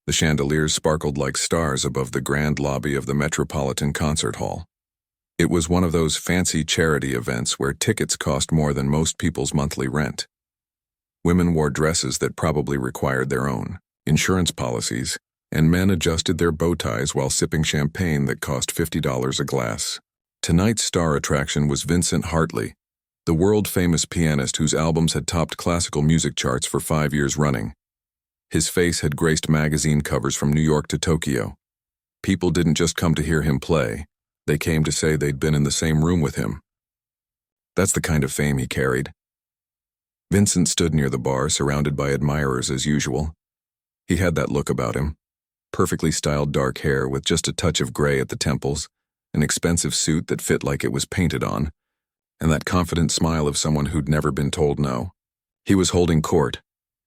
The chandeliers sparkled like stars above the grand lobby of the Metropolitan Concert Hall. It was one of those fancy charity events where tickets cost more than most people's monthly rent. Women wore dresses that probably required their own insurance policies, and men adjusted their bow ties while sipping champagne that cost $50 a glass. Tonight's star attraction was Vincent Hartley, the world-famous pianist whose albums had topped classical music charts for 5 years running. His face had graced magazine covers from New York to Tokyo. People didn't just come to hear him play, they came to say they'd been in the same room with him. That's the kind of fame he carried. Vincent stood near the bar, surrounded by admirers as usual. He had that look about him. Perfectly styled dark hair with just a touch of gray at the temples, an expensive suit that fit like it was painted on, and that confident smile of someone who'd never been told no. He was holding court,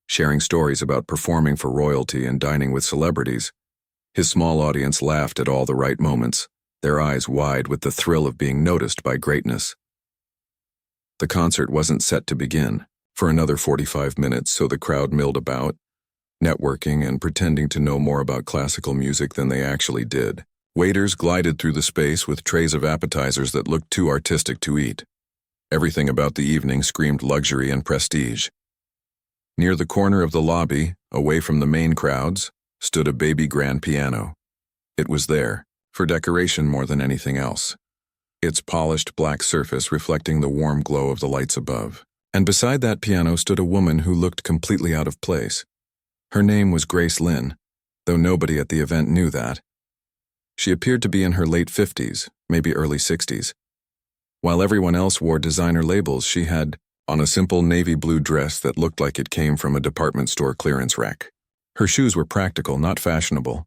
sharing stories about performing for royalty and dining with celebrities. His small audience laughed at all the right moments, their eyes wide with the thrill of being noticed by greatness. The concert wasn't set to begin for another 45 minutes, so the crowd milled about, networking and pretending to know more about classical music than they actually did. Waiters glided through the space with trays of appetizers that looked too artistic to eat. Everything about the evening screamed luxury and prestige. Near the corner of the lobby, away from the main crowds, stood a baby grand piano. It was there, for decoration more than anything else, its polished black surface reflecting the warm glow of the lights above. And beside that piano stood a woman who looked completely out of place. Her name was Grace Lynn, though nobody at the event knew that. She appeared to be in her late 50s, maybe early 60s. While everyone else wore designer labels, she had on a simple navy blue dress that looked like it came from a department store clearance rack. Her shoes were practical, not fashionable.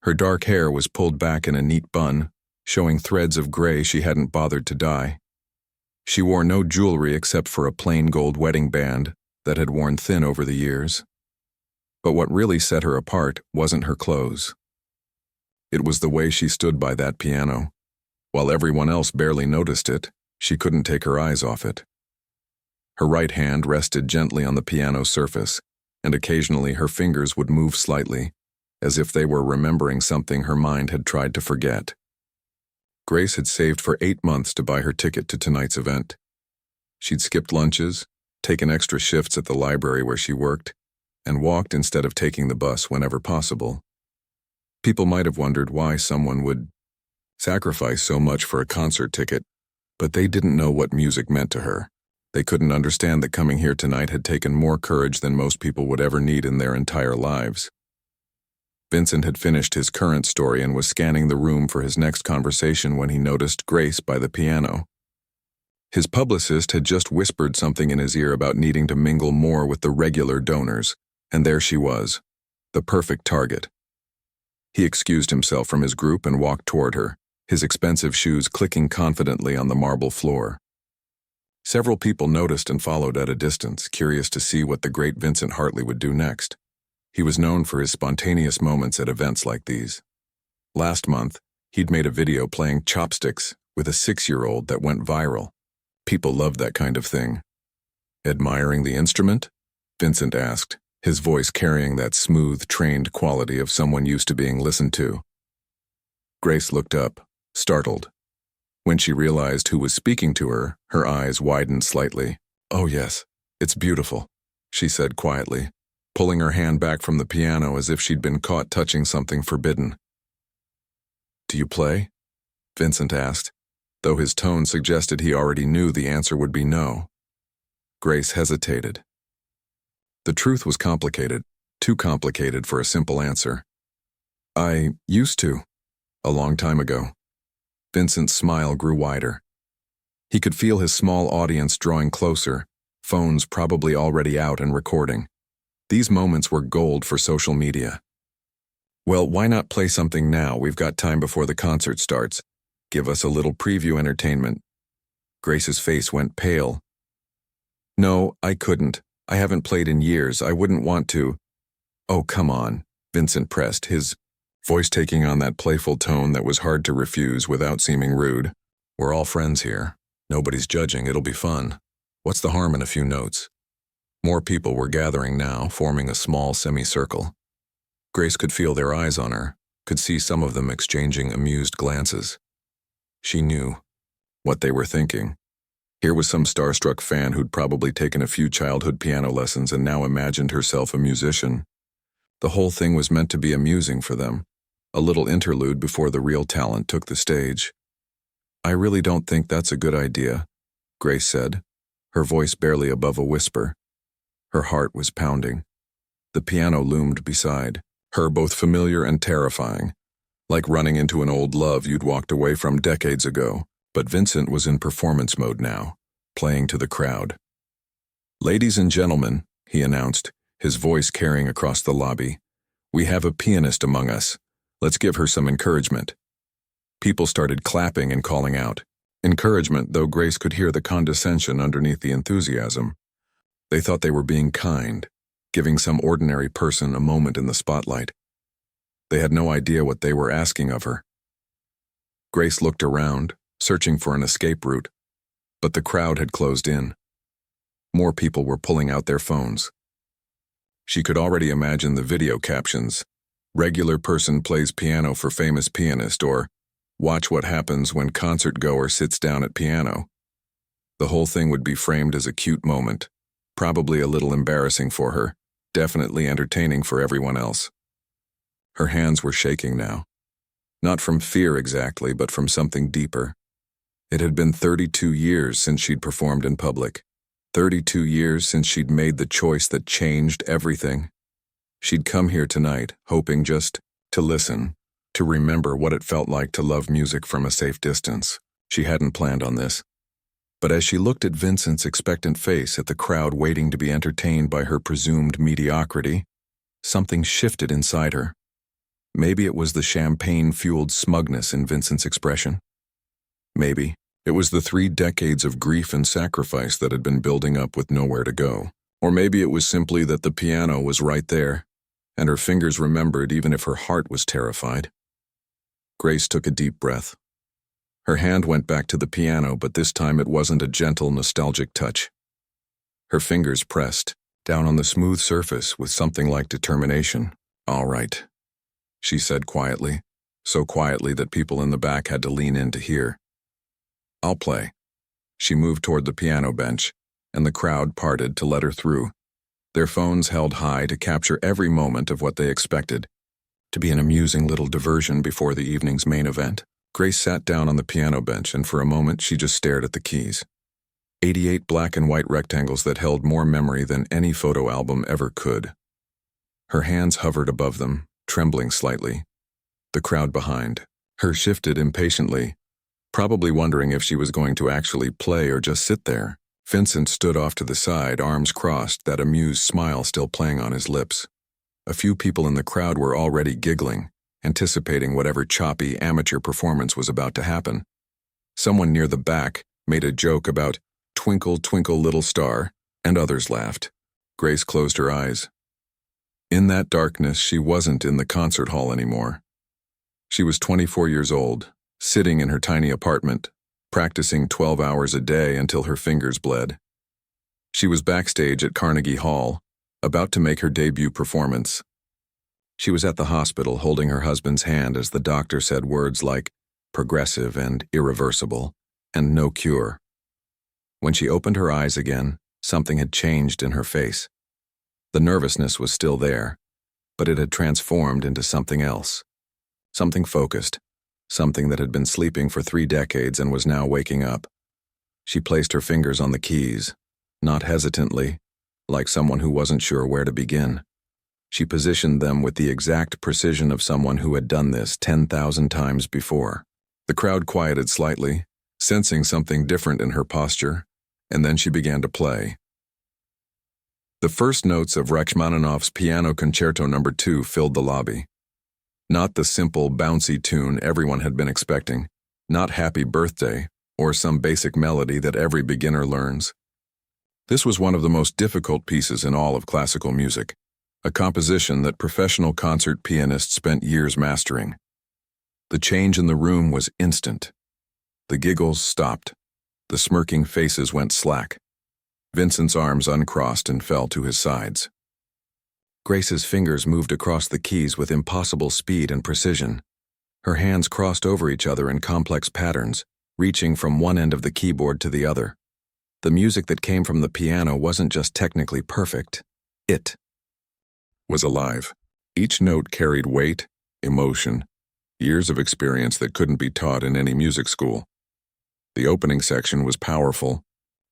Her dark hair was pulled back in a neat bun, showing threads of gray she hadn't bothered to dye. She wore no jewelry except for a plain gold wedding band that had worn thin over the years. But what really set her apart wasn't her clothes. It was the way she stood by that piano. While everyone else barely noticed it, she couldn't take her eyes off it. Her right hand rested gently on the piano surface, and occasionally her fingers would move slightly, as if they were remembering something her mind had tried to forget. Grace had saved for 8 months to buy her ticket to tonight's event. She'd skipped lunches, taken extra shifts at the library where she worked, and walked instead of taking the bus whenever possible. People might have wondered why someone would sacrifice so much for a concert ticket, but they didn't know what music meant to her. They couldn't understand that coming here tonight had taken more courage than most people would ever need in their entire lives. Vincent had finished his current story and was scanning the room for his next conversation when he noticed Grace by the piano. His publicist had just whispered something in his ear about needing to mingle more with the regular donors, and there she was, the perfect target. He excused himself from his group and walked toward her, his expensive shoes clicking confidently on the marble floor. Several people noticed and followed at a distance, curious to see what the great Vincent Hartley would do next. He was known for his spontaneous moments at events like these. Last month, he'd made a video playing chopsticks with a 6-year-old that went viral. People loved that kind of thing. Admiring the instrument? Vincent asked, his voice carrying that smooth, trained quality of someone used to being listened to. Grace looked up, startled. When she realized who was speaking to her, her eyes widened slightly. "Oh yes, it's beautiful," she said quietly, pulling her hand back from the piano as if she'd been caught touching something forbidden. "Do you play?" Vincent asked, though his tone suggested he already knew the answer would be no. Grace hesitated. The truth was complicated, too complicated for a simple answer. "I used to, a long time ago." Vincent's smile grew wider. He could feel his small audience drawing closer, phones probably already out and recording. These moments were gold for social media. "Well, why not play something now? We've got time before the concert starts. Give us a little preview entertainment." Grace's face went pale. "No, I couldn't. I haven't played in years. I wouldn't want to." "Oh, come on," Vincent pressed, his voice taking on that playful tone that was hard to refuse without seeming rude. "We're all friends here. Nobody's judging. It'll be fun. What's the harm in a few notes?" More people were gathering now, forming a small semicircle. Grace could feel their eyes on her, could see some of them exchanging amused glances. She knew what they were thinking. Here was some starstruck fan who'd probably taken a few childhood piano lessons and now imagined herself a musician. The whole thing was meant to be amusing for them, a little interlude before the real talent took the stage. "I really don't think that's a good idea," Grace said, her voice barely above a whisper. Her heart was pounding. The piano loomed beside her, both familiar and terrifying, like running into an old love you'd walked away from decades ago. But Vincent was in performance mode now, playing to the crowd. "Ladies and gentlemen," he announced, his voice carrying across the lobby, "we have a pianist among us. Let's give her some encouragement." People started clapping and calling out. Encouragement, though Grace could hear the condescension underneath the enthusiasm. They thought they were being kind, giving some ordinary person a moment in the spotlight. They had no idea what they were asking of her. Grace looked around, searching for an escape route, but the crowd had closed in. More people were pulling out their phones. She could already imagine the video captions: "Regular person plays piano for famous pianist," or "Watch what happens when concert goer sits down at piano." The whole thing would be framed as a cute moment, probably a little embarrassing for her, definitely entertaining for everyone else. Her hands were shaking now. Not from fear exactly, but from something deeper. It had been 32 years since she'd performed in public. 32 years since she'd made the choice that changed everything. She'd come here tonight, hoping just to listen, to remember what it felt like to love music from a safe distance. She hadn't planned on this. But as she looked at Vincent's expectant face, at the crowd waiting to be entertained by her presumed mediocrity, something shifted inside her. Maybe it was the champagne-fueled smugness in Vincent's expression. Maybe it was the 3 decades of grief and sacrifice that had been building up with nowhere to go. Or maybe it was simply that the piano was right there, and her fingers remembered even if her heart was terrified. Grace took a deep breath. Her hand went back to the piano, but this time it wasn't a gentle, nostalgic touch. Her fingers pressed down on the smooth surface with something like determination. "All right," she said quietly, so quietly that people in the back had to lean in to hear. "I'll play." She moved toward the piano bench, and the crowd parted to let her through, their phones held high to capture every moment of what they expected to be an amusing little diversion before the evening's main event. Grace sat down on the piano bench, and for a moment she just stared at the keys. 88 black and white rectangles that held more memory than any photo album ever could. Her hands hovered above them, trembling slightly. The crowd behind her shifted impatiently, probably wondering if she was going to actually play or just sit there. Vincent stood off to the side, arms crossed, that amused smile still playing on his lips. A few people in the crowd were already giggling, anticipating whatever choppy amateur performance was about to happen. Someone near the back made a joke about "Twinkle, twinkle, little star," and others laughed. Grace closed her eyes. In that darkness, she wasn't in the concert hall anymore. She was 24 years old, sitting in her tiny apartment, practicing 12 hours a day until her fingers bled. She was backstage at Carnegie Hall, about to make her debut performance. She was at the hospital holding her husband's hand as the doctor said words like progressive and irreversible, and no cure. When she opened her eyes again, something had changed in her face. The nervousness was still there, but it had transformed into something else. Something focused, something that had been sleeping for 3 decades and was now waking up. She placed her fingers on the keys, not hesitantly, like someone who wasn't sure where to begin. She positioned them with the exact precision of someone who had done this 10,000 times before. The crowd quieted slightly, sensing something different in her posture, and then she began to play. The first notes of Rachmaninoff's Piano Concerto No. 2 filled the lobby. Not the simple, bouncy tune everyone had been expecting, not Happy Birthday, or some basic melody that every beginner learns. This was one of the most difficult pieces in all of classical music, a composition that professional concert pianists spent years mastering. The change in the room was instant. The giggles stopped. The smirking faces went slack. Vincent's arms uncrossed and fell to his sides. Grace's fingers moved across the keys with impossible speed and precision. Her hands crossed over each other in complex patterns, reaching from one end of the keyboard to the other. The music that came from the piano wasn't just technically perfect. It was alive. Each note carried weight, emotion, years of experience that couldn't be taught in any music school. The opening section was powerful,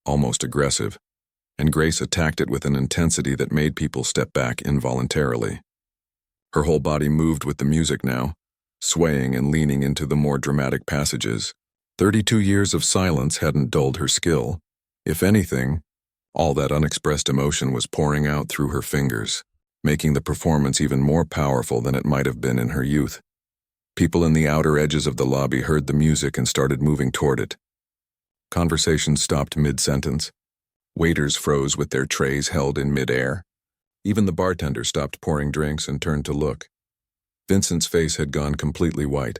almost aggressive, and Grace attacked it with an intensity that made people step back involuntarily. Her whole body moved with the music now, swaying and leaning into the more dramatic passages. 32 years of silence hadn't dulled her skill. If anything, all that unexpressed emotion was pouring out through her fingers, making the performance even more powerful than it might have been in her youth. People in the outer edges of the lobby heard the music and started moving toward it. Conversations stopped mid-sentence. Waiters froze with their trays held in mid-air. Even the bartender stopped pouring drinks and turned to look. Vincent's face had gone completely white.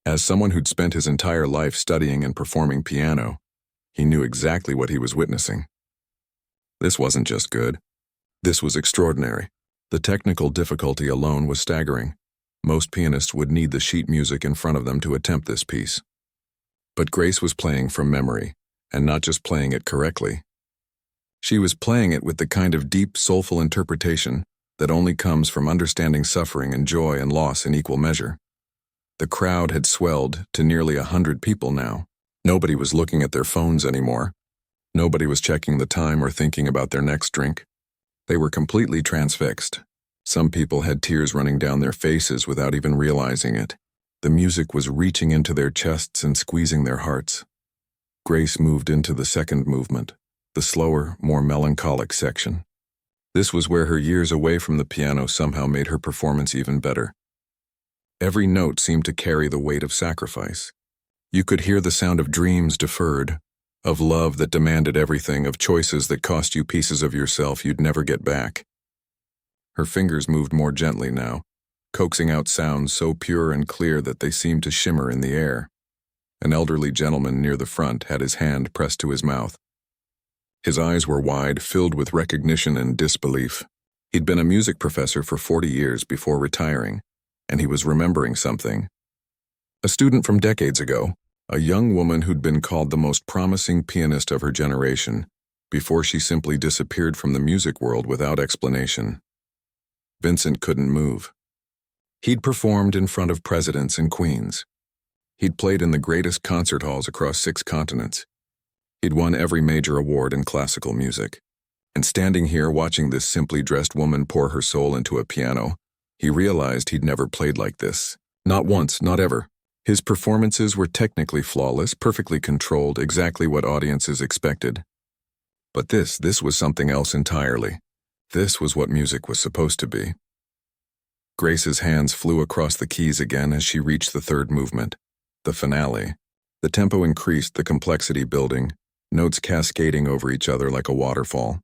As someone who'd spent his entire life studying and performing piano, he knew exactly what he was witnessing. This wasn't just good. This was extraordinary. The technical difficulty alone was staggering. Most pianists would need the sheet music in front of them to attempt this piece. But Grace was playing from memory, and not just playing it correctly. She was playing it with the kind of deep, soulful interpretation that only comes from understanding suffering and joy and loss in equal measure. The crowd had swelled to nearly 100 people now. Nobody was looking at their phones anymore. Nobody was checking the time or thinking about their next drink. They were completely transfixed. Some people had tears running down their faces without even realizing it. The music was reaching into their chests and squeezing their hearts. Grace moved into the second movement, the slower, more melancholic section. This was where her years away from the piano somehow made her performance even better. Every note seemed to carry the weight of sacrifice. You could hear the sound of dreams deferred, of love that demanded everything, of choices that cost you pieces of yourself you'd never get back. Her fingers moved more gently now, coaxing out sounds so pure and clear that they seemed to shimmer in the air. An elderly gentleman near the front had his hand pressed to his mouth. His eyes were wide, filled with recognition and disbelief. He'd been a music professor for 40 years before retiring, and he was remembering something. A student from decades ago, a young woman who'd been called the most promising pianist of her generation, before she simply disappeared from the music world without explanation. Vincent couldn't move. He'd performed in front of presidents and queens. He'd played in the greatest concert halls across 6 continents. He'd won every major award in classical music. And standing here watching this simply dressed woman pour her soul into a piano, he realized he'd never played like this. Not once, not ever. His performances were technically flawless, perfectly controlled, exactly what audiences expected. But this was something else entirely. This was what music was supposed to be. Grace's hands flew across the keys again as she reached the third movement, the finale. The tempo increased, the complexity building, notes cascading over each other like a waterfall.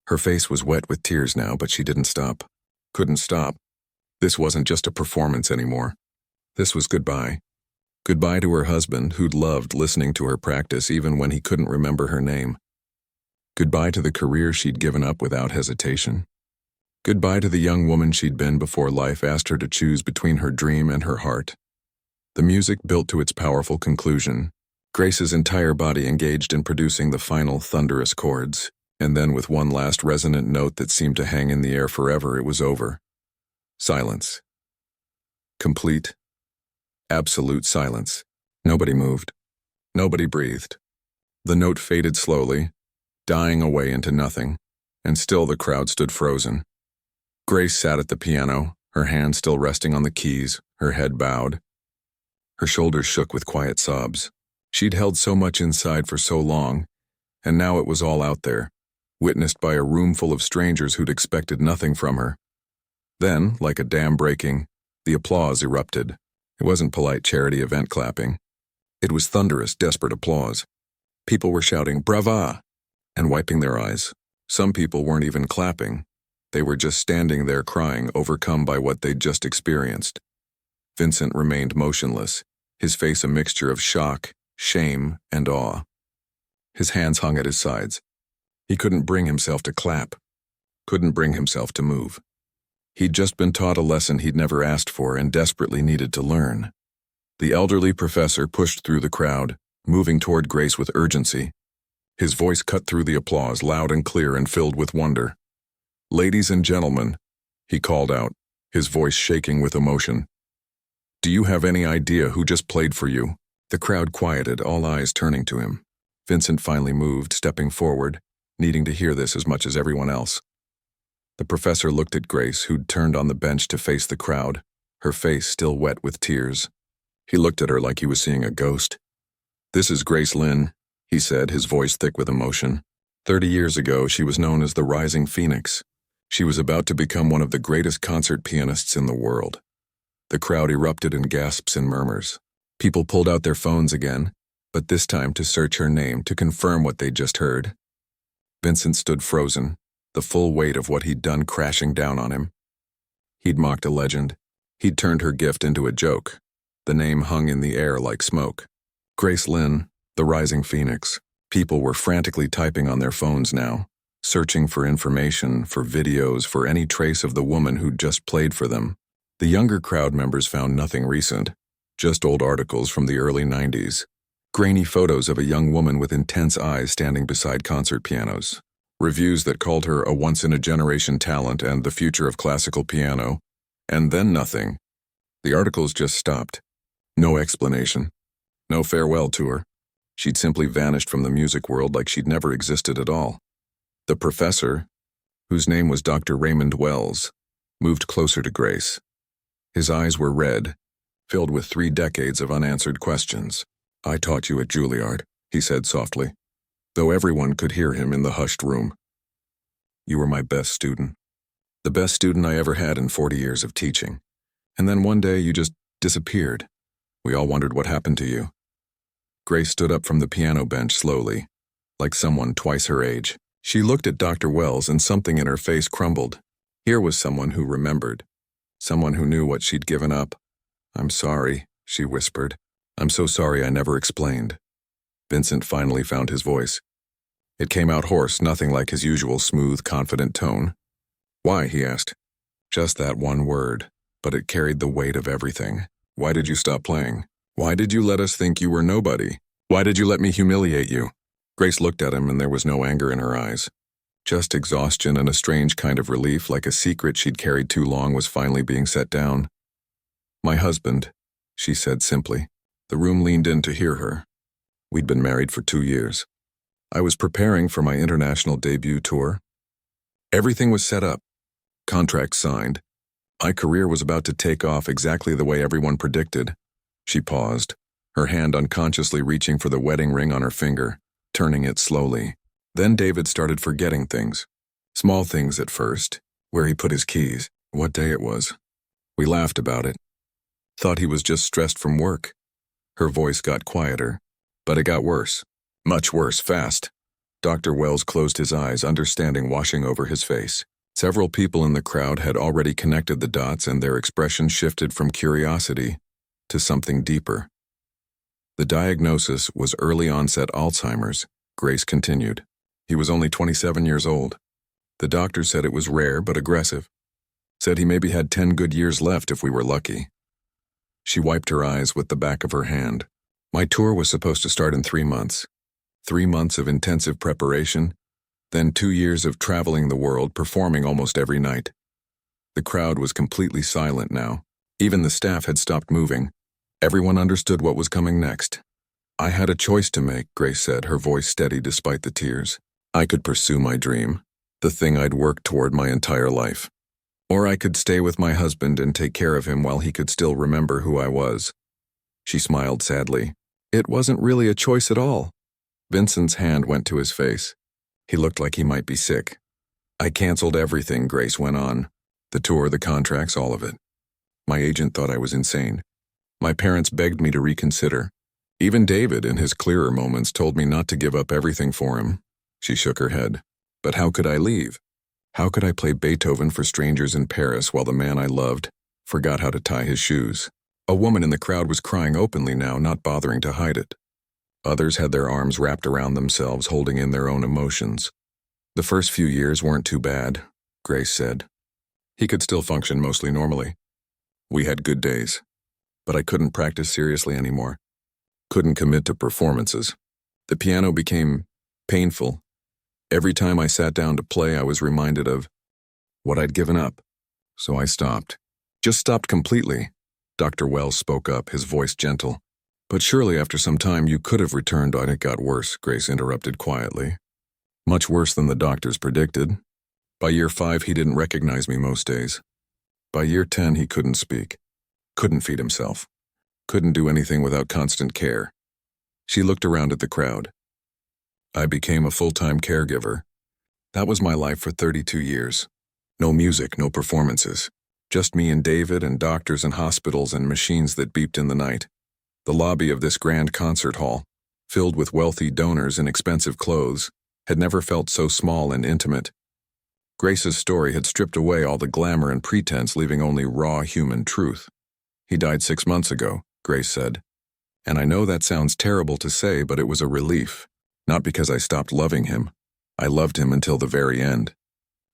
Her face was wet with tears now, but she didn't stop. Couldn't stop. This wasn't just a performance anymore. This was goodbye. Goodbye to her husband, who'd loved listening to her practice even when he couldn't remember her name. Goodbye to the career she'd given up without hesitation. Goodbye to the young woman she'd been before life asked her to choose between her dream and her heart. The music built to its powerful conclusion. Grace's entire body engaged in producing the final thunderous chords, and then with one last resonant note that seemed to hang in the air forever, it was over. Silence. Complete, absolute silence. Nobody moved. Nobody breathed. The note faded slowly, dying away into nothing, and still the crowd stood frozen. Grace sat at the piano, her hand still resting on the keys, her head bowed. Her shoulders shook with quiet sobs. She'd held so much inside for so long, and now it was all out there, witnessed by a room full of strangers who'd expected nothing from her. Then, like a dam breaking, the applause erupted. It wasn't polite charity event clapping. It was thunderous, desperate applause. People were shouting, "Brava!" and wiping their eyes. Some people weren't even clapping. They were just standing there crying, overcome by what they'd just experienced. Vincent remained motionless, his face a mixture of shock, shame, and awe. His hands hung at his sides. He couldn't bring himself to clap, couldn't bring himself to move. He'd just been taught a lesson he'd never asked for and desperately needed to learn. The elderly professor pushed through the crowd, moving toward Grace with urgency. His voice cut through the applause, loud and clear and filled with wonder. "Ladies and gentlemen," he called out, his voice shaking with emotion. "Do you have any idea who just played for you?" The crowd quieted, all eyes turning to him. Vincent finally moved, stepping forward, needing to hear this as much as everyone else. The professor looked at Grace, who'd turned on the bench to face the crowd, her face still wet with tears. He looked at her like he was seeing a ghost. "This is Grace Lynn," he said, his voice thick with emotion. 30 years ago, she was known as the Rising Phoenix. She was about to become one of the greatest concert pianists in the world. The crowd erupted in gasps and murmurs. People pulled out their phones again, but this time to search her name to confirm what they'd just heard. Vincent stood frozen, the full weight of what he'd done crashing down on him. He'd mocked a legend. He'd turned her gift into a joke. The name hung in the air like smoke. Grace Lynn, the Rising Phoenix. People were frantically typing on their phones now, searching for information, for videos, for any trace of the woman who'd just played for them. The younger crowd members found nothing recent, just old articles from the early 90s. Grainy photos of a young woman with intense eyes standing beside concert pianos. Reviews that called her a once-in-a-generation talent and the future of classical piano. And then nothing. The articles just stopped. No explanation. No farewell tour. She'd simply vanished from the music world like she'd never existed at all. The professor, whose name was Dr. Raymond Wells, moved closer to Grace. His eyes were red, filled with 3 decades of unanswered questions. "I taught you at Juilliard," he said softly, though everyone could hear him in the hushed room. "You were my best student. The best student I ever had in 40 years of teaching. And then one day you just disappeared. We all wondered what happened to you." Grace stood up from the piano bench slowly, like someone twice her age. She looked at Dr. Wells and something in her face crumbled. Here was someone who remembered. Someone who knew what she'd given up. "I'm sorry," she whispered. "I'm so sorry I never explained." Vincent finally found his voice. It came out hoarse, nothing like his usual smooth, confident tone. "Why?" he asked. Just that one word, but it carried the weight of everything. "Why did you stop playing? Why did you let us think you were nobody? Why did you let me humiliate you?" Grace looked at him and there was no anger in her eyes. Just exhaustion and a strange kind of relief, like a secret she'd carried too long was finally being set down. "My husband," she said simply. The room leaned in to hear her. We'd been married for 2 years. I was preparing for my international debut tour. Everything was set up. Contracts signed. My career was about to take off exactly the way everyone predicted. She paused, her hand unconsciously reaching for the wedding ring on her finger, turning it slowly. Then David started forgetting things. Small things at first, where he put his keys, what day it was. We laughed about it. Thought he was just stressed from work. Her voice got quieter, but it got worse. Much worse, fast. Dr. Wells closed his eyes, understanding washing over his face. Several people in the crowd had already connected the dots and their expression shifted from curiosity to something deeper. The diagnosis was early onset Alzheimer's, Grace continued. He was only 27 years old. The doctor said it was rare but aggressive. Said he maybe had 10 good years left if we were lucky. She wiped her eyes with the back of her hand. My tour was supposed to start in 3 months. 3 months of intensive preparation, then 2 years of traveling the world, performing almost every night. The crowd was completely silent now. Even the staff had stopped moving. Everyone understood what was coming next. "I had a choice to make," Grace said, her voice steady despite the tears. "I could pursue my dream, the thing I'd worked toward my entire life. Or I could stay with my husband and take care of him while he could still remember who I was." She smiled sadly. "It wasn't really a choice at all." Vincent's hand went to his face. He looked like he might be sick. "I canceled everything," Grace went on. "The tour, the contracts, all of it. My agent thought I was insane. My parents begged me to reconsider. Even David, in his clearer moments, told me not to give up everything for him." She shook her head. "But how could I leave? How could I play Beethoven for strangers in Paris while the man I loved forgot how to tie his shoes?" A woman in the crowd was crying openly now, not bothering to hide it. Others had their arms wrapped around themselves, holding in their own emotions. "The first few years weren't too bad," Grace said. He could still function mostly normally. We had good days, but I couldn't practice seriously anymore. Couldn't commit to performances. The piano became painful. Every time I sat down to play, I was reminded of what I'd given up. So I stopped. Just stopped completely. Dr. Wells spoke up, his voice gentle. But surely after some time you could have returned. It got worse, Grace interrupted quietly. Much worse than the doctors predicted. By year 5, he didn't recognize me most days. By year 10, he couldn't speak. Couldn't feed himself. Couldn't do anything without constant care. She looked around at the crowd. I became a full-time caregiver. That was my life for 32 years. No music, no performances. Just me and David and doctors and hospitals and machines that beeped in the night. The lobby of this grand concert hall, filled with wealthy donors in expensive clothes, had never felt so small and intimate. Grace's story had stripped away all the glamour and pretense, leaving only raw human truth. He died 6 months ago, Grace said. And I know that sounds terrible to say, but it was a relief. Not because I stopped loving him. I loved him until the very end.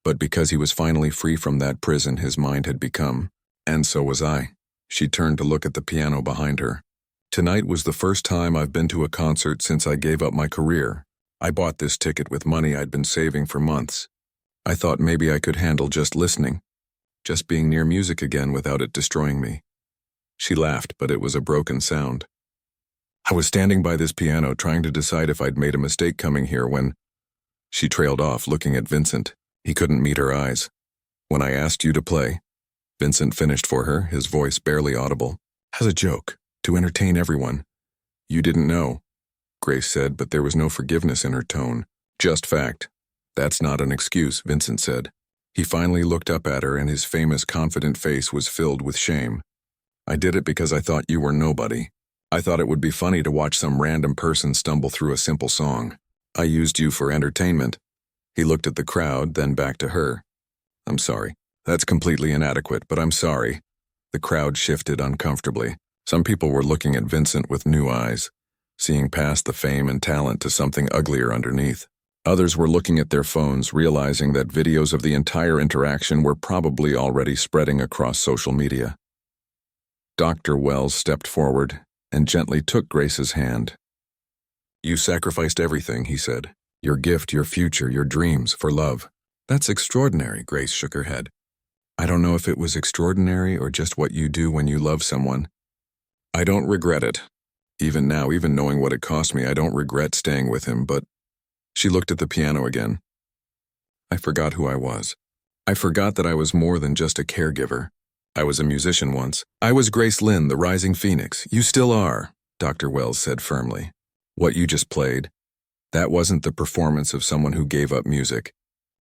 But because he was finally free from that prison his mind had become. And so was I. She turned to look at the piano behind her. Tonight was the first time I've been to a concert since I gave up my career. I bought this ticket with money I'd been saving for months. I thought maybe I could handle just listening, just being near music again without it destroying me. She laughed, but it was a broken sound. I was standing by this piano trying to decide if I'd made a mistake coming here when... She trailed off, looking at Vincent. He couldn't meet her eyes. When I asked you to play, Vincent finished for her, his voice barely audible. As a joke, to entertain everyone. You didn't know, Grace said, but there was no forgiveness in her tone. Just fact. That's not an excuse, Vincent said. He finally looked up at her and his famous confident face was filled with shame. I did it because I thought you were nobody. I thought it would be funny to watch some random person stumble through a simple song. I used you for entertainment. He looked at the crowd, then back to her. I'm sorry. That's completely inadequate, but I'm sorry. The crowd shifted uncomfortably. Some people were looking at Vincent with new eyes, seeing past the fame and talent to something uglier underneath. Others were looking at their phones, realizing that videos of the entire interaction were probably already spreading across social media. Dr. Wells stepped forward and gently took Grace's hand. You sacrificed everything, he said. Your gift, your future, your dreams, for love. That's extraordinary, Grace shook her head. I don't know if it was extraordinary or just what you do when you love someone. I don't regret it. Even now, even knowing what it cost me, I don't regret staying with him, but... She looked at the piano again. I forgot who I was. I forgot that I was more than just a caregiver. I was a musician once. I was Grace Lynn, the rising phoenix. You still are, Dr. Wells said firmly. What you just played, that wasn't the performance of someone who gave up music.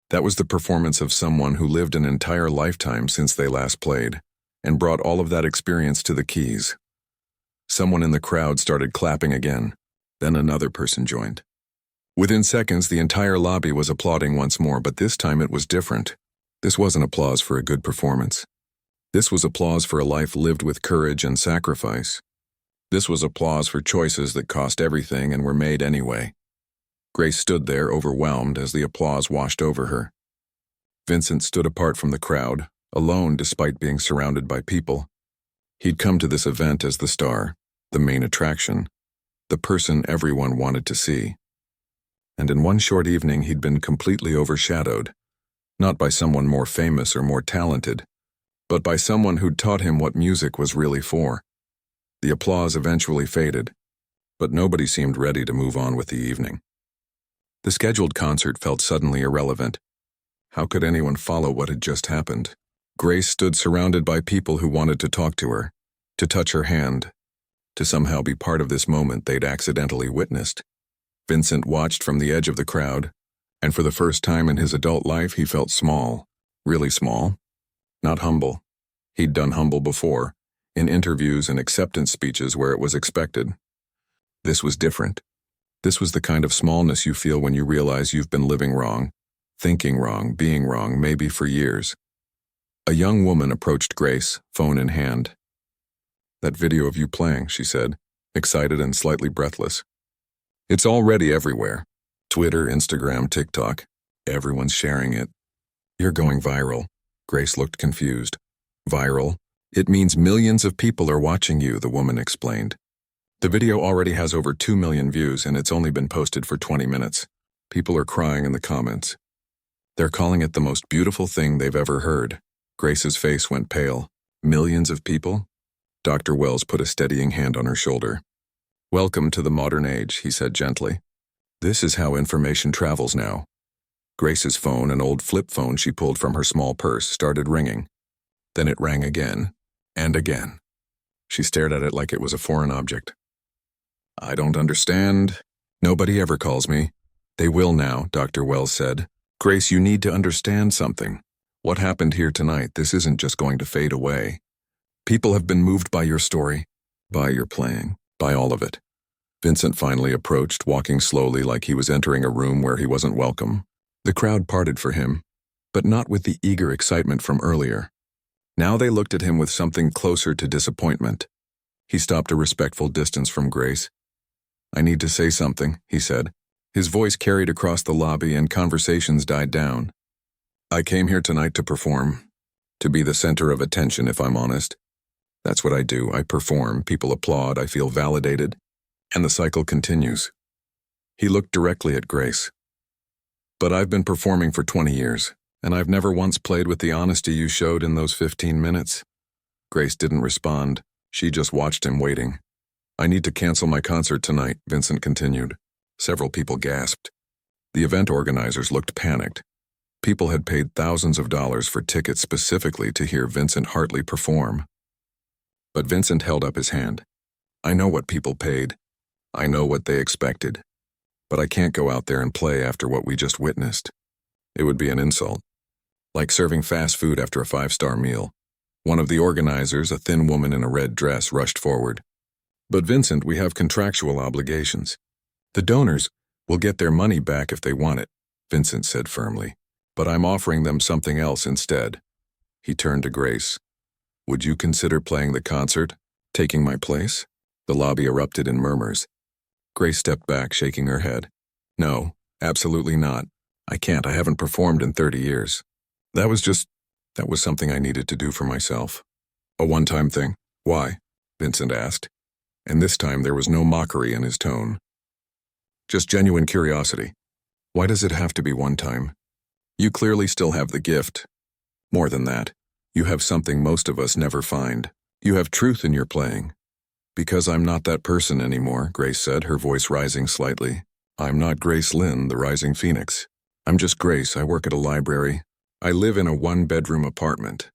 That was the performance of someone who lived an entire lifetime since they last played, and brought all of that experience to the keys. Someone in the crowd started clapping again. Then another person joined. Within seconds, the entire lobby was applauding once more, but this time it was different. This wasn't applause for a good performance. This was applause for a life lived with courage and sacrifice. This was applause for choices that cost everything and were made anyway. Grace stood there, overwhelmed, as the applause washed over her. Vincent stood apart from the crowd, alone despite being surrounded by people. He'd come to this event as the star, the main attraction, the person everyone wanted to see. And in one short evening he'd been completely overshadowed, not by someone more famous or more talented, but by someone who'd taught him what music was really for. The applause eventually faded, but nobody seemed ready to move on with the evening. The scheduled concert felt suddenly irrelevant. How could anyone follow what had just happened? Grace stood surrounded by people who wanted to talk to her, to touch her hand, to somehow be part of this moment they'd accidentally witnessed. Vincent watched from the edge of the crowd, and for the first time in his adult life he felt small, really small, not humble. He'd done humble before, in interviews and acceptance speeches where it was expected. This was different. This was the kind of smallness you feel when you realize you've been living wrong, thinking wrong, being wrong, maybe for years. A young woman approached Grace, phone in hand. That video of you playing, she said, excited and slightly breathless. It's already everywhere. Twitter, Instagram, TikTok. Everyone's sharing it. You're going viral. Grace looked confused. Viral? It means millions of people are watching you, the woman explained. The video already has over 2 million views and it's only been posted for 20 minutes. People are crying in the comments. They're calling it the most beautiful thing they've ever heard. Grace's face went pale. Millions of people? Dr. Wells put a steadying hand on her shoulder. Welcome to the modern age, he said gently. This is how information travels now. Grace's phone, an old flip phone she pulled from her small purse, started ringing. Then it rang again, and again. She stared at it like it was a foreign object. I don't understand. Nobody ever calls me. They will now, Dr. Wells said. Grace, you need to understand something. What happened here tonight, this isn't just going to fade away. People have been moved by your story, by your playing, by all of it. Vincent finally approached, walking slowly like he was entering a room where he wasn't welcome. The crowd parted for him, but not with the eager excitement from earlier. Now they looked at him with something closer to disappointment. He stopped a respectful distance from Grace. I need to say something, he said. His voice carried across the lobby and conversations died down. I came here tonight to perform, to be the center of attention if I'm honest. That's what I do, I perform, people applaud, I feel validated, and the cycle continues. He looked directly at Grace. But I've been performing for 20 years, and I've never once played with the honesty you showed in those 15 minutes. Grace didn't respond, she just watched him waiting. I need to cancel my concert tonight, Vincent continued. Several people gasped. The event organizers looked panicked. People had paid thousands of dollars for tickets specifically to hear Vincent Hartley perform. But Vincent held up his hand. I know what people paid. I know what they expected. But I can't go out there and play after what we just witnessed. It would be an insult. Like serving fast food after a 5-star meal. One of the organizers, a thin woman in a red dress, rushed forward. But Vincent, we have contractual obligations. The donors will get their money back if they want it, Vincent said firmly. But I'm offering them something else instead. He turned to Grace. Would you consider playing the concert, taking my place? The lobby erupted in murmurs. Grace stepped back, shaking her head. No, absolutely not. I can't. I haven't performed in 30 years. That was something I needed to do for myself. A one-time thing. Why? Vincent asked. And this time there was no mockery in his tone. Just genuine curiosity. Why does it have to be one time? You clearly still have the gift. More than that, you have something most of us never find. You have truth in your playing. Because I'm not that person anymore, Grace said, her voice rising slightly. I'm not Grace Lynn, the rising phoenix. I'm just Grace. I work at a library. I live in a 1-bedroom apartment.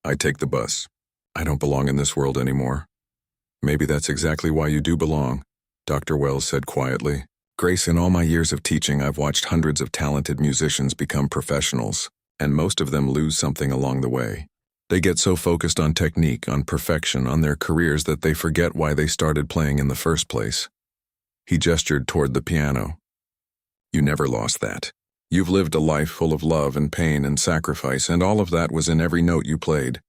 I take the bus. I don't belong in this world anymore. Maybe that's exactly why you do belong, Dr. Wells said quietly. Grace, in all my years of teaching, I've watched hundreds of talented musicians become professionals, and most of them lose something along the way. They get so focused on technique, on perfection, on their careers that they forget why they started playing in the first place. He gestured toward the piano. You never lost that. You've lived a life full of love and pain and sacrifice, and all of that was in every note you played.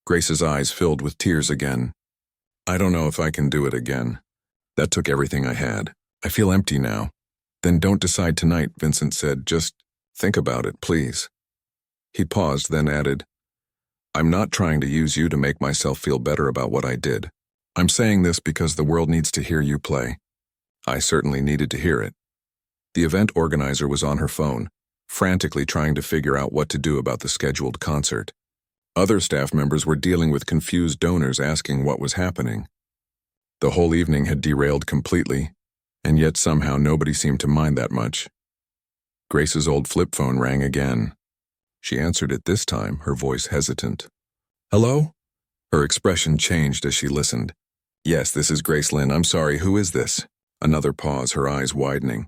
Grace's eyes filled with tears again. I don't know if I can do it again. That took everything I had. I feel empty now. Then don't decide tonight, Vincent said. Just think about it, please. He paused, then added, I'm not trying to use you to make myself feel better about what I did. I'm saying this because the world needs to hear you play. I certainly needed to hear it. The event organizer was on her phone, frantically trying to figure out what to do about the scheduled concert. Other staff members were dealing with confused donors asking what was happening. The whole evening had derailed completely, and yet somehow nobody seemed to mind that much. Grace's old flip phone rang again. She answered it this time, her voice hesitant. Hello? Her expression changed as she listened. Yes, this is Grace Lynn. I'm sorry, who is this? Another pause, her eyes widening.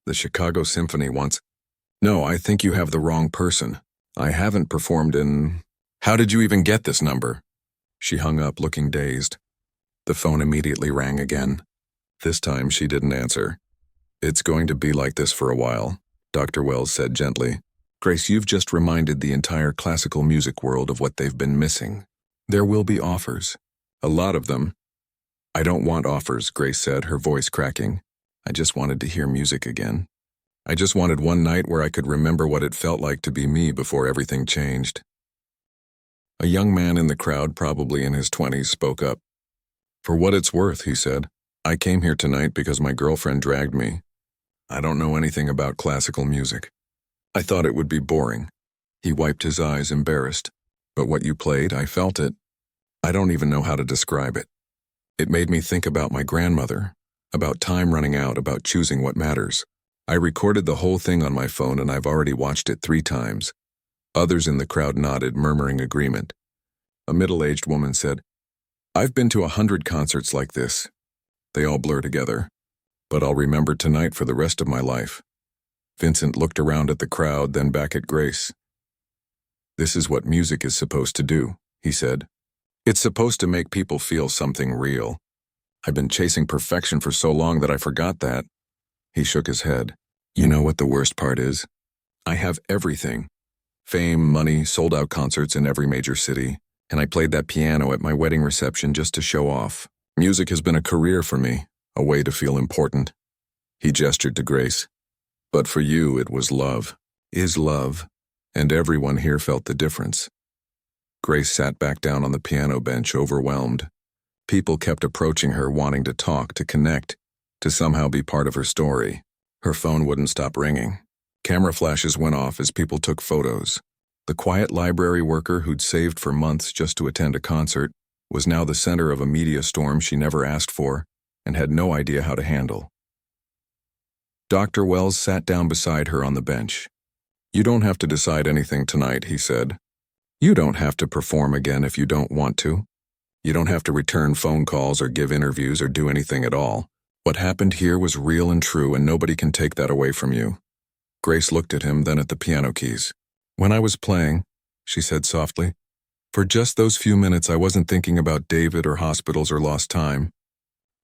The Chicago Symphony wants... No, I think you have the wrong person. I haven't performed in... How did you even get this number? She hung up, looking dazed. The phone immediately rang again. This time she didn't answer. It's going to be like this for a while, Dr. Wells said gently. Grace, you've just reminded the entire classical music world of what they've been missing. There will be offers. A lot of them. I don't want offers, Grace said, her voice cracking. I just wanted to hear music again. I just wanted one night where I could remember what it felt like to be me before everything changed. A young man in the crowd, probably in his 20s, spoke up. "For what it's worth," he said, "I came here tonight because my girlfriend dragged me. I don't know anything about classical music. I thought it would be boring." He wiped his eyes, embarrassed. "But what you played, I felt it. I don't even know how to describe it. It made me think about my grandmother, about time running out, about choosing what matters. I recorded the whole thing on my phone and I've already watched it 3 times. Others in the crowd nodded, murmuring agreement. A middle-aged woman said, "I've been to 100 concerts like this." They all blur together. "But I'll remember tonight for the rest of my life." Vincent looked around at the crowd, then back at Grace. "This is what music is supposed to do," he said. "It's supposed to make people feel something real. I've been chasing perfection for so long that I forgot that." He shook his head. "You know what the worst part is? I have everything. Fame, money, sold-out concerts in every major city, and I played that piano at my wedding reception just to show off. Music has been a career for me, a way to feel important." He gestured to Grace. "But for you, it was love, is love, and everyone here felt the difference." Grace sat back down on the piano bench, overwhelmed. People kept approaching her, wanting to talk, to connect, to somehow be part of her story. Her phone wouldn't stop ringing. Camera flashes went off as people took photos. The quiet library worker who'd saved for months just to attend a concert was now the center of a media storm she never asked for and had no idea how to handle. Dr. Wells sat down beside her on the bench. "You don't have to decide anything tonight," he said. "You don't have to perform again if you don't want to. You don't have to return phone calls or give interviews or do anything at all. What happened here was real and true, and nobody can take that away from you." Grace looked at him, then at the piano keys. "When I was playing," she said softly, "for just those few minutes I wasn't thinking about David or hospitals or lost time.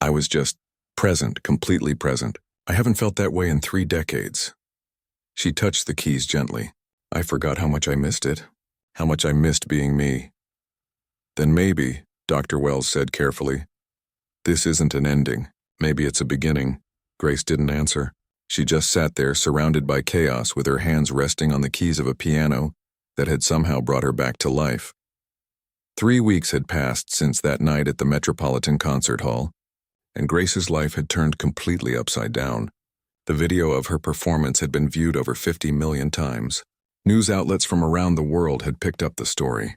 I was just present, completely present. I haven't felt that way in 3 decades. She touched the keys gently. "I forgot how much I missed it, how much I missed being me." "Then maybe," Dr. Wells said carefully, "this isn't an ending. Maybe it's a beginning." Grace didn't answer. She just sat there, surrounded by chaos, with her hands resting on the keys of a piano that had somehow brought her back to life. 3 weeks had passed since that night at the Metropolitan Concert Hall, and Grace's life had turned completely upside down. The video of her performance had been viewed over 50 million times. News outlets from around the world had picked up the story.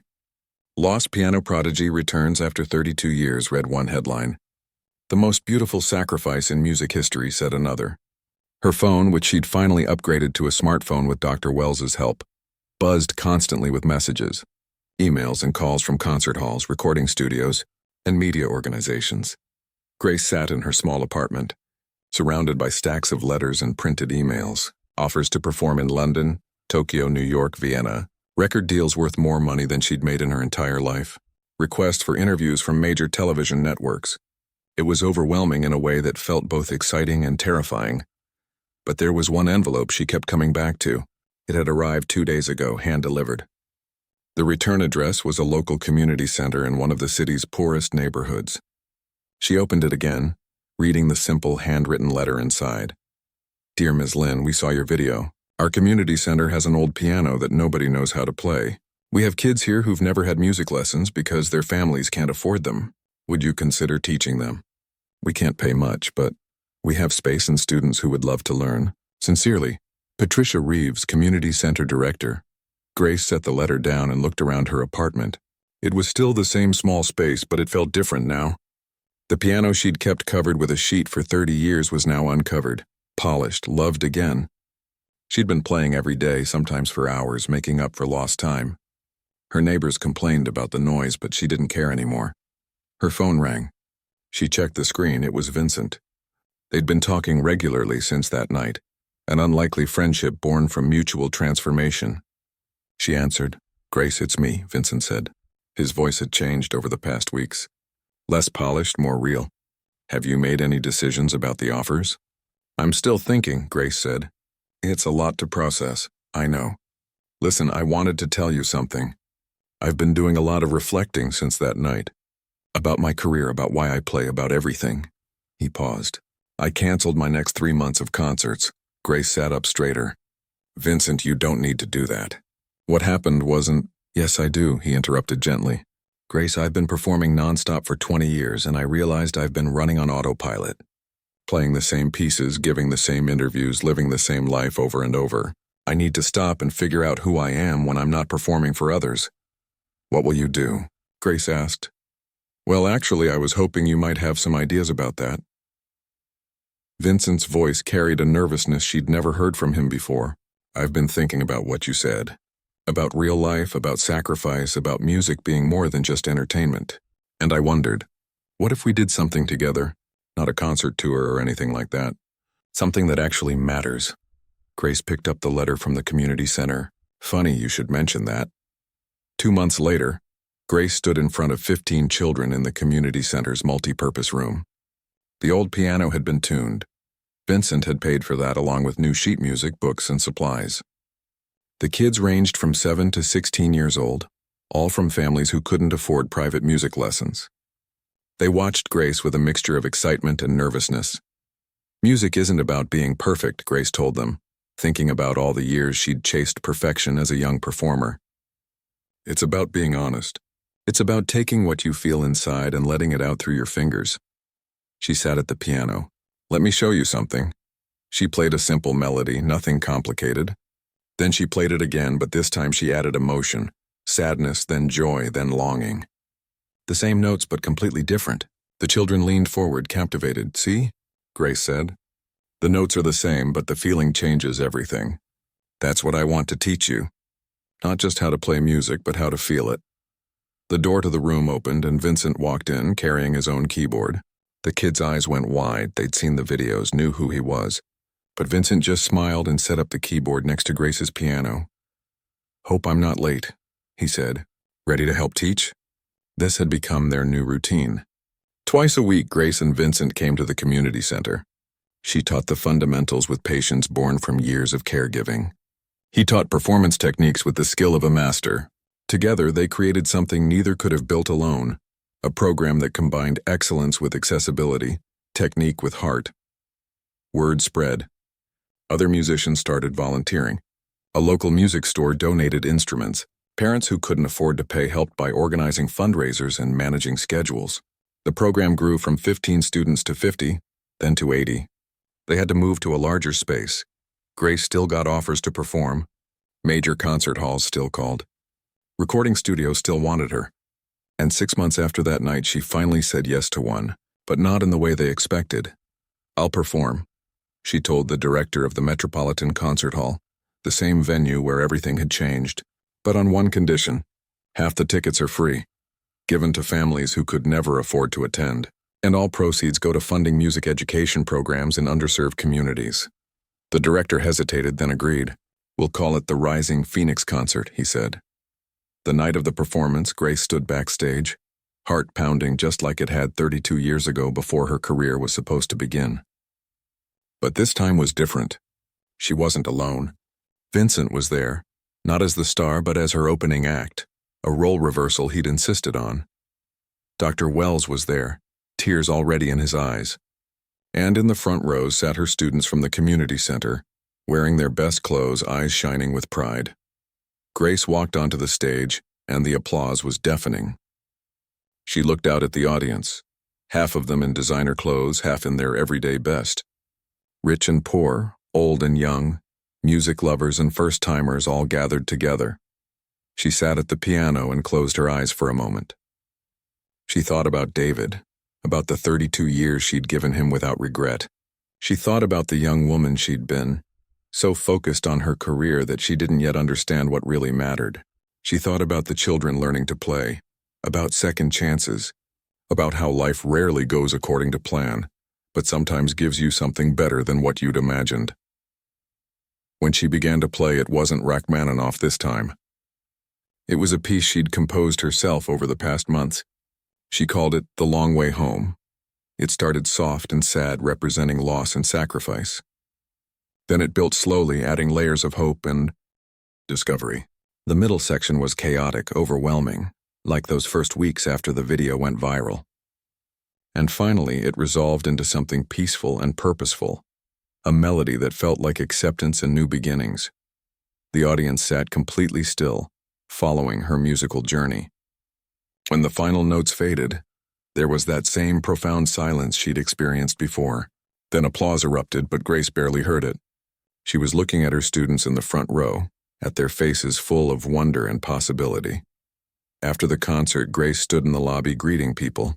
"Lost piano prodigy returns after 32 years," read one headline. "The most beautiful sacrifice in music history," said another. Her phone, which she'd finally upgraded to a smartphone with Dr. Wells's help, buzzed constantly with messages, emails and calls from concert halls, recording studios, and media organizations. Grace sat in her small apartment, surrounded by stacks of letters and printed emails, offers to perform in London, Tokyo, New York, Vienna, record deals worth more money than she'd made in her entire life, requests for interviews from major television networks. It was overwhelming in a way that felt both exciting and terrifying. But there was one envelope she kept coming back to. It had arrived 2 days ago, hand-delivered. The return address was a local community center in one of the city's poorest neighborhoods. She opened it again, reading the simple handwritten letter inside. "Dear Ms. Lynn, we saw your video. Our community center has an old piano that nobody knows how to play. We have kids here who've never had music lessons because their families can't afford them. Would you consider teaching them? We can't pay much, but we have space and students who would love to learn. Sincerely, Patricia Reeves, Community Center Director." Grace set the letter down and looked around her apartment. It was still the same small space, but it felt different now. The piano she'd kept covered with a sheet for 30 years was now uncovered, polished, loved again. She'd been playing every day, sometimes for hours, making up for lost time. Her neighbors complained about the noise, but she didn't care anymore. Her phone rang. She checked the screen. It was Vincent. They'd been talking regularly since that night, an unlikely friendship born from mutual transformation. She answered. "Grace, it's me," Vincent said. His voice had changed over the past weeks. Less polished, more real. "Have you made any decisions about the offers?" "I'm still thinking," Grace said. "It's a lot to process, I know. Listen, I wanted to tell you something. I've been doing a lot of reflecting since that night. About my career, about why I play, about everything." He paused. "I canceled my next 3 months of concerts." Grace sat up straighter. "Vincent, you don't need to do that. What happened wasn't Yes, I do, he interrupted gently. Grace, I've been performing nonstop for 20 years, and I realized I've been running on autopilot. Playing the same pieces, giving the same interviews, living the same life over and over. I need to stop and figure out who I am when I'm not performing for others. What will you do? Grace asked. Well, actually, I was hoping you might have some ideas about that. Vincent's voice carried a nervousness she'd never heard from him before. I've been thinking about what you said. About real life, about sacrifice, about music being more than just entertainment. And I wondered, what if we did something together? Not a concert tour or anything like that. Something that actually matters. Grace picked up the letter from the community center. Funny you should mention that. 2 months later, Grace stood in front of 15 children in the community center's multi-purpose room. The old piano had been tuned. Vincent had paid for that along with new sheet music, books, and supplies. The kids ranged from 7 to 16 years old, all from families who couldn't afford private music lessons. They watched Grace with a mixture of excitement and nervousness. Music isn't about being perfect, Grace told them, thinking about all the years she'd chased perfection as a young performer. It's about being honest. It's about taking what you feel inside and letting it out through your fingers. She sat at the piano. Let me show you something. She played a simple melody, nothing complicated. Then she played it again, but this time she added emotion, sadness, then joy, then longing. The same notes, but completely different. The children leaned forward, captivated. See? Grace said. The notes are the same, but the feeling changes everything. That's what I want to teach you. Not just how to play music, but how to feel it. The door to the room opened and Vincent walked in, carrying his own keyboard. The kids' eyes went wide. They'd seen the videos, knew who he was. But Vincent just smiled and set up the keyboard next to Grace's piano. Hope I'm not late, he said. Ready to help teach? This had become their new routine. Twice a week, Grace and Vincent came to the community center. She taught the fundamentals with patience born from years of caregiving. He taught performance techniques with the skill of a master. Together, they created something neither could have built alone, a program that combined excellence with accessibility, technique with heart. Word spread. Other musicians started volunteering. A local music store donated instruments. Parents who couldn't afford to pay helped by organizing fundraisers and managing schedules. The program grew from 15 students to 50, then to 80. They had to move to a larger space. Grace still got offers to perform. Major concert halls still called. Recording studios still wanted her. And 6 months after that night, she finally said yes to one, but not in the way they expected. I'll perform, she told the director of the Metropolitan Concert Hall, the same venue where everything had changed, but on one condition. Half the tickets are free, given to families who could never afford to attend, and all proceeds go to funding music education programs in underserved communities. The director hesitated, then agreed. We'll call it the Rising Phoenix Concert, he said. The night of the performance, Grace stood backstage, heart pounding just like it had 32 years ago before her career was supposed to begin. But this time was different. She wasn't alone. Vincent was there, not as the star but as her opening act, a role reversal he'd insisted on. Dr. Wells was there, tears already in his eyes. And in the front rows sat her students from the community center, wearing their best clothes, eyes shining with pride. Grace walked onto the stage, and the applause was deafening. She looked out at the audience, half of them in designer clothes, half in their everyday best. Rich and poor, old and young, music lovers and first-timers all gathered together. She sat at the piano and closed her eyes for a moment. She thought about David, about the 32 years she'd given him without regret. She thought about the young woman she'd been, so focused on her career that she didn't yet understand what really mattered. She thought about the children learning to play, about second chances, about how life rarely goes according to plan, but sometimes gives you something better than what you'd imagined. When she began to play, it wasn't Rachmaninoff this time. It was a piece she'd composed herself over the past months. She called it The Long Way Home. It started soft and sad, representing loss and sacrifice. Then it built slowly, adding layers of hope and discovery. The middle section was chaotic, overwhelming, like those first weeks after the video went viral. And finally, it resolved into something peaceful and purposeful, a melody that felt like acceptance and new beginnings. The audience sat completely still, following her musical journey. When the final notes faded, there was that same profound silence she'd experienced before. Then applause erupted, but Grace barely heard it. She was looking at her students in the front row, at their faces full of wonder and possibility. After the concert, Grace stood in the lobby greeting people.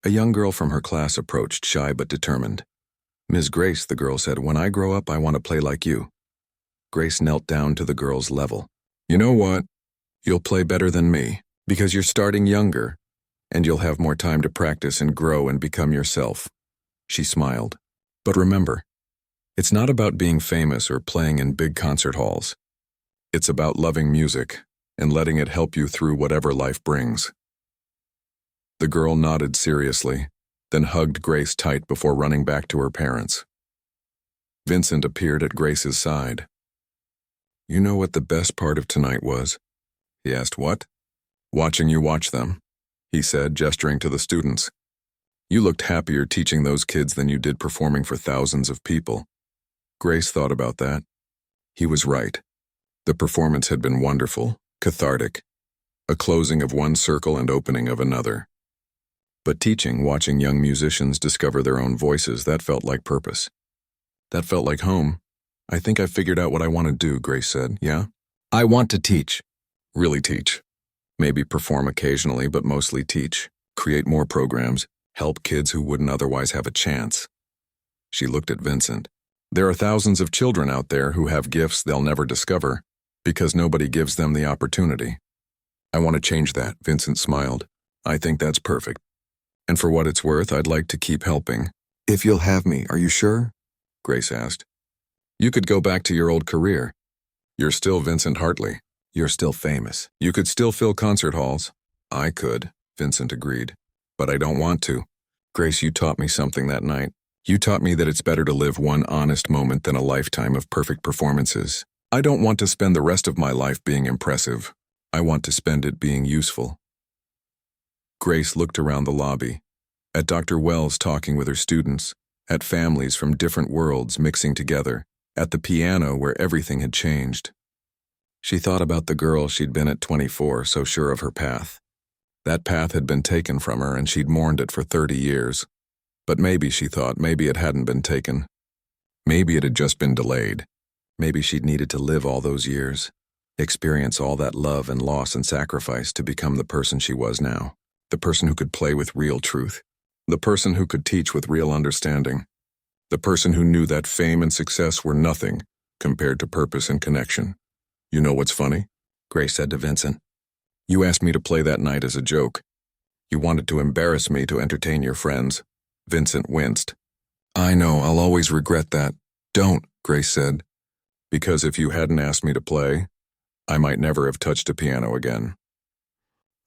A young girl from her class approached, shy but determined. "Ms. Grace," the girl said, "when I grow up, I want to play like you." Grace knelt down to the girl's level. "You know what? You'll play better than me, because you're starting younger, and you'll have more time to practice and grow and become yourself." She smiled. "But remember, it's not about being famous or playing in big concert halls. It's about loving music and letting it help you through whatever life brings." The girl nodded seriously, then hugged Grace tight before running back to her parents. Vincent appeared at Grace's side. "You know what the best part of tonight was?" He asked. "What?" "Watching you watch them," he said, gesturing to the students. "You looked happier teaching those kids than you did performing for thousands of people." Grace thought about that. He was right. The performance had been wonderful, cathartic, a closing of one circle and opening of another. But teaching, watching young musicians discover their own voices, that felt like purpose. That felt like home. "I think I figured out what I want to do," Grace said. "Yeah? I want to teach. Really teach. Maybe perform occasionally, but mostly teach. Create more programs. Help kids who wouldn't otherwise have a chance." She looked at Vincent. "There are thousands of children out there who have gifts they'll never discover because nobody gives them the opportunity. I want to change that," Vincent smiled. "I think that's perfect. And for what it's worth, I'd like to keep helping." "If you'll have me, are you sure?" Grace asked. "You could go back to your old career. You're still Vincent Hartley. You're still famous. You could still fill concert halls." "I could," Vincent agreed. "But I don't want to. Grace, you taught me something that night. You taught me that it's better to live one honest moment than a lifetime of perfect performances. I don't want to spend the rest of my life being impressive. I want to spend it being useful." Grace looked around the lobby, at Dr. Wells talking with her students, at families from different worlds mixing together, at the piano where everything had changed. She thought about the girl she'd been at 24, so sure of her path. That path had been taken from her and she'd mourned it for 30 years. But maybe, she thought, maybe it hadn't been taken. Maybe it had just been delayed. Maybe she'd needed to live all those years, experience all that love and loss and sacrifice to become the person she was now. The person who could play with real truth. The person who could teach with real understanding. The person who knew that fame and success were nothing compared to purpose and connection. "You know what's funny?" Grace said to Vincent. "You asked me to play that night as a joke. You wanted to embarrass me to entertain your friends." Vincent winced. "I know, I'll always regret that." "Don't," Grace said. "Because if you hadn't asked me to play, I might never have touched a piano again.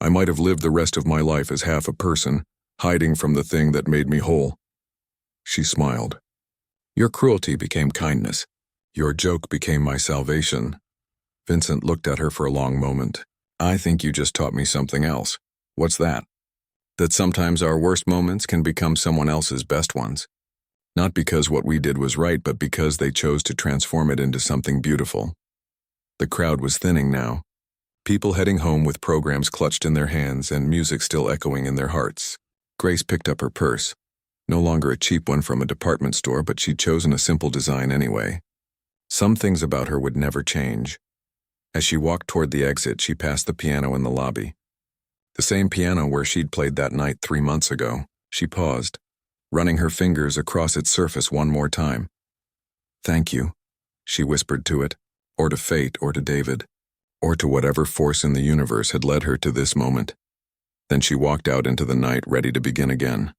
I might have lived the rest of my life as half a person, hiding from the thing that made me whole." She smiled. "Your cruelty became kindness. Your joke became my salvation." Vincent looked at her for a long moment. "I think you just taught me something else." "What's that?" "That sometimes our worst moments can become someone else's best ones. Not because what we did was right, but because they chose to transform it into something beautiful." The crowd was thinning now. People heading home with programs clutched in their hands and music still echoing in their hearts. Grace picked up her purse. No longer a cheap one from a department store, but she'd chosen a simple design anyway. Some things about her would never change. As she walked toward the exit, she passed the piano in the lobby. The same piano where she'd played that night 3 months ago. She paused, running her fingers across its surface one more time. "Thank you," she whispered to it, or to fate, or to David, or to whatever force in the universe had led her to this moment. Then she walked out into the night, ready to begin again.